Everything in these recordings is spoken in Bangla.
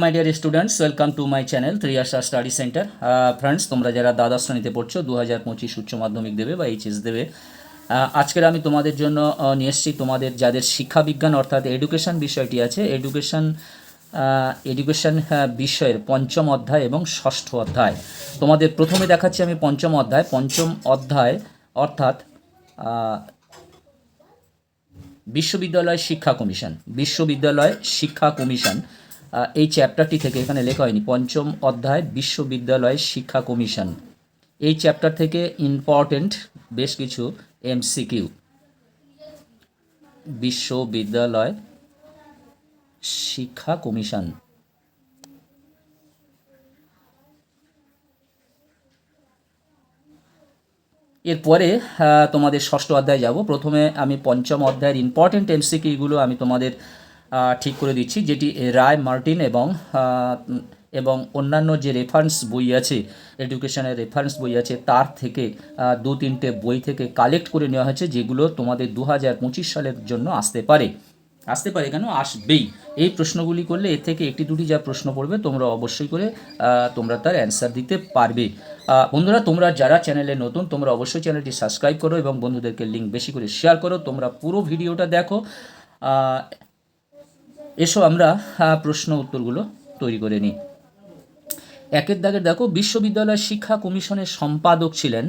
My dear students, welcome to my channel Triyasha study centre. Friends, তোমরা যারা দ্বাদশ শ্রেণীতে পড়ছো, 2025 উচ্চ মাধ্যমিক দেবে বা এইচএস দেবে, আজকের আমি তোমাদের জন্য নিয়ে এসেছি তোমাদের যাদের শিক্ষাবিজ্ঞান অর্থাৎ এডুকেশন বিষয়টি আছে, এডুকেশন বিষয়ের পঞ্চম অধ্যায় এবং ষষ্ঠ অধ্যায়। তোমাদের প্রথমে দেখাচ্ছি আমি পঞ্চম অধ্যায় অর্থাৎ বিশ্ববিদ্যালয় শিক্ষা কমিশন। এই চ্যাপ্টারটি থেকে, এখানে লেখা হয়নি, পঞ্চম অধ্যায় বিশ্ববিদ্যালয় শিক্ষা কমিশন, এই চ্যাপ্টার থেকে ইম্পর্টেন্ট বেশ কিছু এমসিকিউ। বিশ্ববিদ্যালয় শিক্ষা কমিশন, এরপরে তোমাদের ষষ্ঠ অধ্যায় যাব। প্রথমে আমি পঞ্চম অধ্যায়ের ইম্পর্টেন্ট এমসিকিউগুলো আমি তোমাদের ঠিক করে দিচ্ছি, যেটি রায় মার্টিন এবং অন্যান্য যে রেফারেন্স বই আছে, এডুকেশনের রেফারেন্স বই আছে, তার থেকে দু তিনটে বই থেকে কালেক্ট করে নেওয়া হয়েছে, যেগুলো তোমাদের 2025 সালের জন্য আসতে পারে কেন, আসবেই। এই প্রশ্নগুলি করলে এর থেকে একটি দুটি যা প্রশ্ন পড়বে, তোমরা অবশ্যই করে তোমরা তার অ্যান্সার দিতে পারবে। বন্ধুরা, তোমরা যারা চ্যানেলে নতুন, তোমরা অবশ্যই চ্যানেলটি সাবস্ক্রাইব করো এবং বন্ধুদেরকে লিঙ্ক বেশি করে শেয়ার করো। তোমরা পুরো ভিডিওটা দেখো। এসো আমরা প্রশ্ন উত্তরগুলো তৈরি করে নিই। একের দাগের দেখো, বিশ্ববিদ্যালয় শিক্ষা কমিশনের সম্পাদক ছিলেন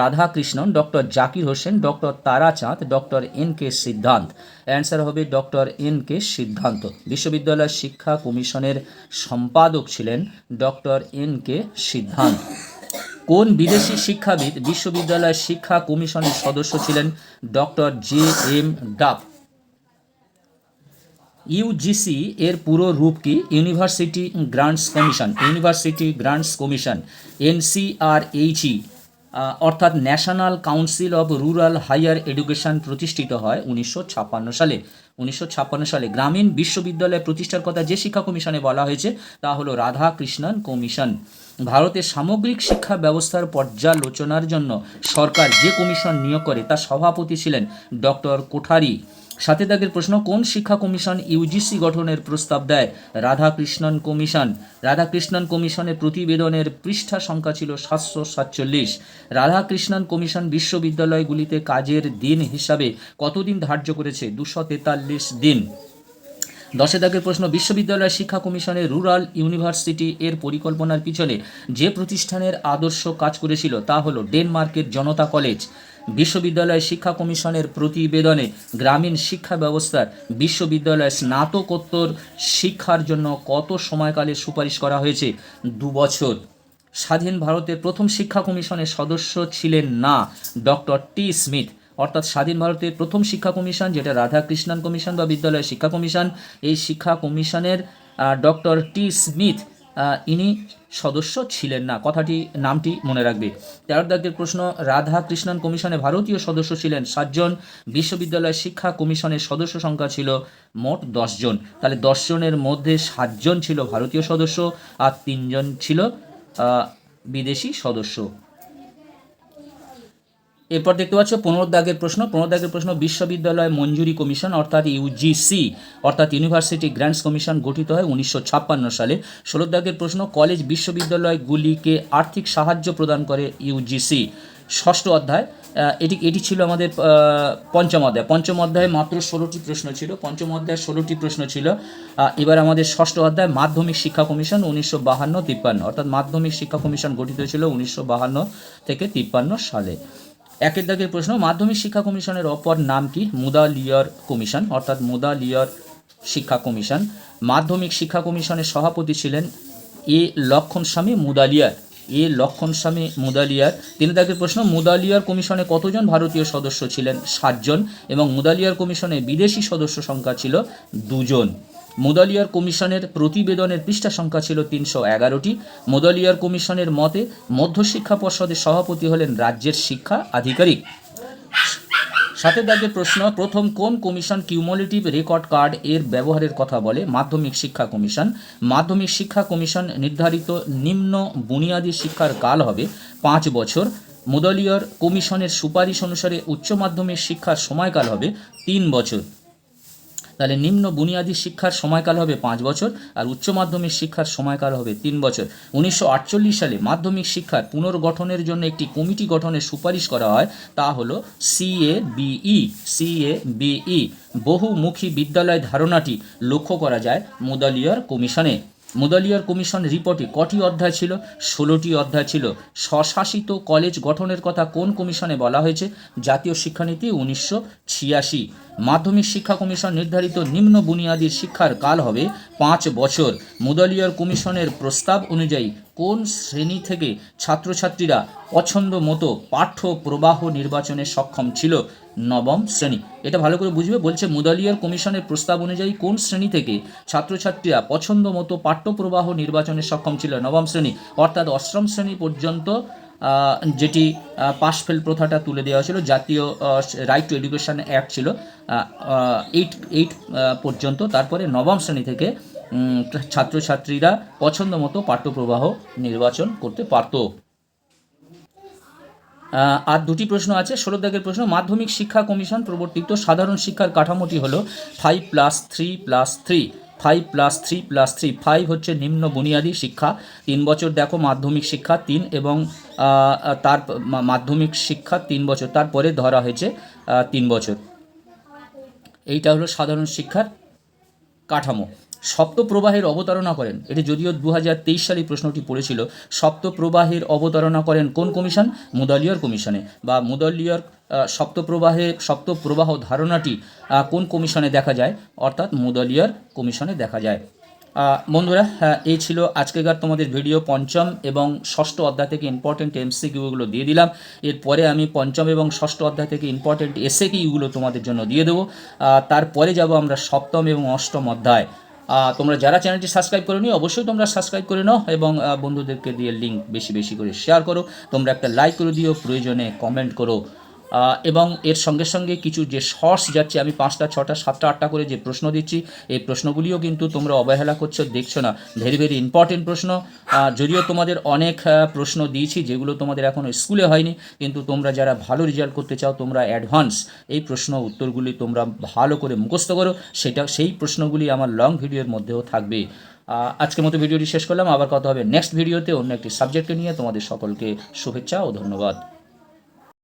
Radhakrishnan, doctor Zakir Hossain, doctor Tarachand, doctor NK. সিদ্ধান্ত। অ্যান্সার হবে ডক্টর এন.কে. সিদ্ধান্ত। বিশ্ববিদ্যালয় শিক্ষা কমিশনের সম্পাদক ছিলেন ডক্টর এন.কে. সিদ্ধান্ত। কোন বিদেশি শিক্ষাবিদ বিশ্ববিদ্যালয় শিক্ষা কমিশনের সদস্য ছিলেন? Doctor JM. ডাফ। ইউজিসি এর পুরো রূপ কি? University grants commission. এনসিআরএইচই অর্থাৎ national council of rural hire education প্রতিষ্ঠিত হয় 1956 সালে। গ্রামীণ বিশ্ববিদ্যালয় প্রতিষ্ঠার কথা যে শিক্ষা কমিশনে বলা হয়েছে তা হলো রাধাকৃষ্ণন কমিশন। ভারতের সামগ্রিক শিক্ষা ব্যবস্থার পর্যালোচনার জন্য সরকার যে কমিশন নিয়োগ করে তার সভাপতি ছিলেন ডক্টর কোঠারি। সাথে দাগের প্রশ্ন, কোন শিক্ষা কমিশন ইউজিসি গঠনের প্রস্তাব দেয়? রাধাকৃষ্ণন কমিশনের প্রতিবেদনের পৃষ্ঠা সংখ্যা ছিল 747। রাধাকৃষ্ণন কমিশন বিশ্ববিদ্যালয়গুলিতে কাজের দিন হিসাবে কতদিন ধার্য করেছে? 243 দিন। 10 দাগের প্রশ্ন, বিশ্ববিদ্যালয় শিক্ষা কমিশনের রুরাল ইউনিভার্সিটি এর পরিকল্পনার পিছনে যে প্রতিষ্ঠানের আদর্শ কাজ করেছিল তা হলো ডেনমার্কের জনতা কলেজ। বিশ্ববিদ্যালয় শিক্ষা কমিশনের প্রতিবেদনে গ্রামীণ শিক্ষা ব্যবস্থার বিশ্ববিদ্যালয় স্নাতকোত্তর শিক্ষার জন্য কত সময়কালের সুপারিশ করা হয়েছে? 2 বছর। স্বাধীন ভারতের প্রথম শিক্ষা কমিশনের সদস্য ছিলেন না ডক্টর টি স্মিথ। অর্থাৎ স্বাধীন ভারতের প্রথম শিক্ষা কমিশন, যেটা রাধাকৃষ্ণন কমিশন বা বিদ্যালয় শিক্ষা কমিশন, এই শিক্ষা কমিশনের ডক্টর টি স্মিথ ইনি সদস্য ছিলেন না। নামটি মনে রাখবে। 13 দাগের প্রশ্ন, রাধাকৃষ্ণন কমিশনে ভারতীয় সদস্য ছিলেন 7 জন। বিশ্ববিদ্যালয় শিক্ষা কমিশনের সদস্য সংখ্যা ছিল মোট 10 জন। তাহলে 10 জনের মধ্যে 7 জন ছিল ভারতীয় সদস্য আর 3 জন ছিল বিদেশি সদস্য। এরপর দেখতে পাচ্ছ 15 দাগের প্রশ্ন, বিশ্ববিদ্যালয় মঞ্জুরি কমিশন অর্থাৎ ইউজিসি অর্থাৎ ইউনিভার্সিটি গ্রান্টস কমিশন গঠিত হয় 1956 সালে। 16 দাগের প্রশ্ন, কলেজ বিশ্ববিদ্যালয়গুলিকে আর্থিক সাহায্য প্রদান করে ইউজিসি। ষষ্ঠ অধ্যায়, এটি ছিল আমাদের পঞ্চম অধ্যায়ে মাত্র 16টি প্রশ্ন ছিল। এবার আমাদের ষষ্ঠ অধ্যায় মাধ্যমিক শিক্ষা কমিশন 1952-53, অর্থাৎ মাধ্যমিক শিক্ষা কমিশন গঠিত হয়েছিল 1952 থেকে 53 সালে। 1 দাগের প্রশ্ন, মাধ্যমিক শিক্ষা কমিশনের অপর নাম কি? মুদালিয়ার কমিশন অর্থাৎ মুদালিয়ার শিক্ষা কমিশন। মাধ্যমিক শিক্ষা কমিশনের সভাপতি ছিলেন এ লক্ষণস্বামী মুদালিয়ার। 3 দাগের প্রশ্ন, মুদালিয়ার কমিশনে কতজন ভারতীয় সদস্য ছিলেন? 7 জন এবং মুদালিয়ার কমিশনে বিদেশি সদস্য সংখ্যা ছিল 2 জন। মুদালিয়ার কমিশনের প্রতিবেদনের পৃষ্ঠা সংখ্যা ছিল 311টি। মুদালিয়ার কমিশনের মতে মধ্যশিক্ষা পর্ষদের সভাপতি হলেন রাজ্যের শিক্ষা আধিকারিক। 7 দাগের প্রশ্ন, প্রথম কোন কমিশন কিউমুলেটিভ রেকর্ড কার্ড এর ব্যবহারের কথা বলে? মাধ্যমিক শিক্ষা কমিশন নির্ধারিত নিম্ন বুনিয়াদী শিক্ষার কাল হবে 5 বছর। মুদালিয়ার কমিশনের সুপারিশ অনুসারে উচ্চ মাধ্যমিক শিক্ষার সময়কাল হবে 3 বছর। তাহলে নিম্ন বুনিয়াদী শিক্ষার সময়কাল হবে 5 বছর আর উচ্চ মাধ্যমিক শিক্ষার সময়কাল হবে 3 বছর। 1948 সালে মাধ্যমিক শিক্ষার পুনর্গঠনের জন্য একটি কমিটি গঠনের সুপারিশ করা হয়, তা হলো CABE। বহুমুখী বিদ্যালয় ধারণাটি লক্ষ্য করা যায় মুদালিয়ার কমিশনে। মুদালিয়ার কমিশন রিপোর্টে কটি অধ্যায় ছিল? 16টি অধ্যায় ছিল। স্বশাসিত কলেজ গঠনের কথা কোন কমিশনে বলা হয়েছে? জাতীয় শিক্ষানীতি 1986। মাধ্যমিক শিক্ষা কমিশন নির্ধারিত নিম্ন বুনিয়াদী শিক্ষার কাল হবে 5 বছর। মুদালিয়ার কমিশনের প্রস্তাব অনুযায়ী কোন শ্রেণী থেকে ছাত্রছাত্রীরা পছন্দ মতো পাঠ্য প্রবাহ নির্বাচনে সক্ষম ছিল? নবম শ্রেণী। এটা ভালো করে বুঝবে, বলছে মুদালিয়ার কমিশনের প্রস্তাব অনুযায়ী কোন শ্রেণী থেকে ছাত্রছাত্রীরা পছন্দ মতো পাঠ্য প্রবাহ নির্বাচনে সক্ষম ছিল? নবম শ্রেণী, অর্থাৎ অষ্টম শ্রেণী পর্যন্ত যেটি পাস ফেল প্রথাটা তুলে দেওয়া ছিল, জাতীয় রাইট টু এডুকেশন অ্যাক্ট ছিল 8 পর্যন্ত। তারপরে নবম শ্রেণী থেকে ছাত্রছাত্রীরা পছন্দ মতো পাঠ্যপ্রবাহ নির্বাচন করতে পারত। আর দুটি প্রশ্ন আছে। 16 দাগের প্রশ্ন, মাধ্যমিক শিক্ষা কমিশন প্রবর্তিত সাধারণ শিক্ষার কাঠামোটি হলো 5+3+3। 5+3+3। 5 হচ্ছে নিম্ন বুনিয়াদী শিক্ষা, 3 বছর। দেখো মাধ্যমিক শিক্ষা 3 এবং তার মাধ্যমিক শিক্ষা 3 বছর, তারপরে ধরা হয়েছে 3 বছর। এইটা হলো সাধারণ শিক্ষার কাঠামো। সপ্তপ্রবাহের অবতারণা করেন, এটি যদিও 2023 সালে প্রশ্নটি পড়েছিল। সপ্তপ্রবাহের অবতারণা করেন কোন কমিশন? মুদালিয়ার কমিশনে। বা মুদালিয়ার সপ্তপ্রবাহ ধারণাটি কোন কমিশনে দেখা যায়? অর্থাৎ মুদালিয়ার কমিশনে দেখা যায়। বন্ধুরা, এই ছিল আজকেকার তোমাদের ভিডিও। পঞ্চম এবং ষষ্ঠ অধ্যায় থেকে ইম্পর্টেন্ট এমসিকিউগুলো দিয়ে দিলাম। এরপরে আমি পঞ্চম এবং ষষ্ঠ অধ্যায় থেকে ইম্পর্টেন্ট এসএকিউগুলো তোমাদের জন্য দিয়ে দেবো। তারপরে যাব আমরা সপ্তম এবং অষ্টম অধ্যায়। তোমরা যারা চ্যানেলটি সাবস্ক্রাইব করে নিও, অবশ্যই তোমরা সাবস্ক্রাইব করে নাও এবং বন্ধুদেরকে দিয়ে লিঙ্ক বেশি বেশি করে শেয়ার করো। তোমরা একটা লাইক করে দিও, প্রয়োজনে কমেন্ট করো। এবং এর সঙ্গে সঙ্গে কিছু যে শর্টস যাচ্ছে, আমি 5টা 6টা 7টা 8টা করে যে প্রশ্ন দিচ্ছি, এই প্রশ্নগুলিও কিন্তু তোমরা অবহেলা করছো, দেখছো না। ভেরি ইম্পর্টেন্ট প্রশ্ন। যদিও তোমাদের অনেক প্রশ্ন দিয়েছি যেগুলো তোমাদের এখনও স্কুলে হয়নি, কিন্তু তোমরা যারা ভালো রেজাল্ট করতে চাও, তোমরা অ্যাডভান্স এই প্রশ্ন উত্তরগুলি তোমরা ভালো করে মুখস্থ করো। সেই প্রশ্নগুলি আমার লং ভিডিওর মধ্যেও থাকবে। আজকের মতো ভিডিওটি শেষ করলাম। আবার কথা হবে নেক্সট ভিডিওতে অন্য একটি সাবজেক্টকে নিয়ে। তোমাদের সকলকে শুভেচ্ছা ও ধন্যবাদ।